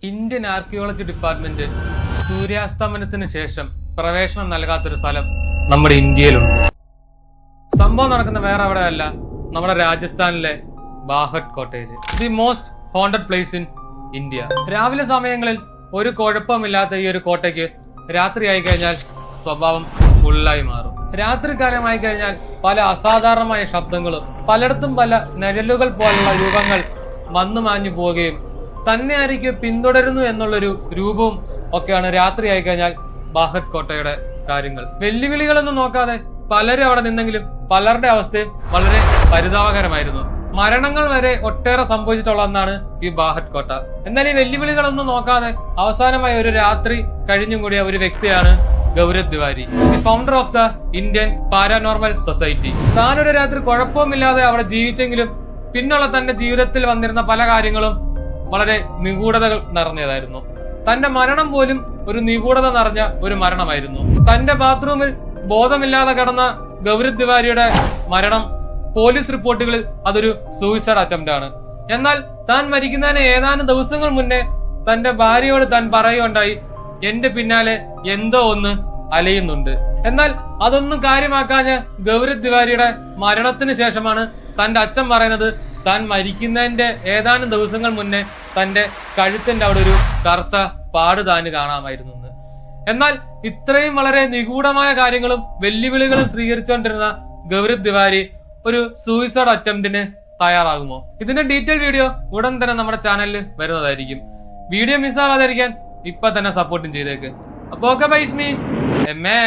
Indian archaeology department സൂര്യാസ്തമനത്തിന് ശേഷം പ്രവേശനം നൽകാത്തൊരു സ്ഥലം നമ്മുടെ ഇന്ത്യയിലുണ്ട്. സംഭവം നടക്കുന്ന വേറെ എവിടെയല്ല, നമ്മുടെ രാജസ്ഥാനിലെ ബാഹട്ട് കോട്ടയിൽ. The most haunted place in India. രാവിലെ സമയങ്ങളിൽ ഒരു കുഴപ്പമില്ലാത്ത ഈ ഒരു കോട്ടയ്ക്ക് രാത്രി ആയി കഴിഞ്ഞാൽ സ്വഭാവം ഫുള്ളായി മാറും. രാത്രികാലമായി കഴിഞ്ഞാൽ പല അസാധാരണമായ ശബ്ദങ്ങളും പലയിടത്തും പല നിഴലുകൾ പോലുള്ള രൂപങ്ങൾ വന്നു മാഞ്ഞു പോവുകയും തന്നെ ആയിരിക്കും പിന്തുടരുന്നു എന്നുള്ളൊരു രൂപവും ഒക്കെയാണ് രാത്രി ആയി കഴിഞ്ഞാൽ ബാഹട്ട് കോട്ടയുടെ കാര്യങ്ങൾ. വെല്ലുവിളികളൊന്നും നോക്കാതെ പലരും അവിടെ നിന്നെങ്കിലും പലരുടെ അവസ്ഥയും വളരെ പരിതാപകരമായിരുന്നു. മരണങ്ങൾ വരെ ഒട്ടേറെ സംഭവിച്ചിട്ടുള്ള ഒന്നാണ് ഈ ബാഹട്ട് കോട്ട. എന്നാൽ ഈ വെല്ലുവിളികളൊന്നും നോക്കാതെ അവസാനമായി ഒരു രാത്രി കഴിഞ്ഞും കൂടിയ ഒരു വ്യക്തിയാണ് Gaurav Tiwari, the founder of the Indian paranormal society. താനൊരു രാത്രി കുഴപ്പമില്ലാതെ അവിടെ ജീവിച്ചെങ്കിലും പിന്നുള്ള തന്റെ ജീവിതത്തിൽ വന്നിരുന്ന പല കാര്യങ്ങളും വളരെ നിഗൂഢതകൾ നിറഞ്ഞതായിരുന്നു. തന്റെ മരണം പോലും ഒരു നിഗൂഢത നിറഞ്ഞ ഒരു മരണമായിരുന്നു. തന്റെ ബാത്റൂമിൽ ബോധമില്ലാതെ കിടന്ന ഗൗരവ് തിവാരിയുടെ മരണം പോലീസ് റിപ്പോർട്ടുകളിൽ അതൊരു സൂയിസൈഡ് അറ്റംപ്റ്റ് ആണ്. എന്നാൽ താൻ മരിക്കുന്നതിന് ഏതാനും ദിവസങ്ങൾ മുന്നേ തന്റെ ഭാര്യയോട് താൻ പറയുകയുണ്ടായി, എന്റെ പിന്നാലെ എന്തോ ഒന്ന് അലയുന്നുണ്ട്. എന്നാൽ അതൊന്നും കാര്യമാക്കാഞ്ഞ ഗൗരവ് തിവാരിയുടെ മരണത്തിന് ശേഷമാണ് തന്റെ അച്ഛൻ പറയുന്നത് താൻ മരിക്കുന്നതിന്റെ ഏതാനും ദിവസങ്ങൾ മുന്നേ തന്റെ കഴുത്തിന്റെ അവിടെ ഒരു കറുത്ത പാട് താന് കാണാമായിരുന്നു. എന്നാൽ ഇത്രയും വളരെ നിഗൂഢമായ കാര്യങ്ങളും വെല്ലുവിളികളും സ്വീകരിച്ചുകൊണ്ടിരുന്ന ഗൗരവ് തിവാരി ഒരു സൂയിസൈഡ് അറ്റംപ്റ്റിന് തയ്യാറാകുമോ? ഇതിന്റെ ഡീറ്റെയിൽ വീഡിയോ ഉടൻ തന്നെ നമ്മുടെ ചാനലിൽ വരുന്നതായിരിക്കും. വീഡിയോ മിസ്സാവാതിരിക്കാൻ ഇപ്പൊ തന്നെ സപ്പോർട്ടും ചെയ്തേക്ക്. അപ്പൊ ഓക്കെ, ബൈ, മീ എം എ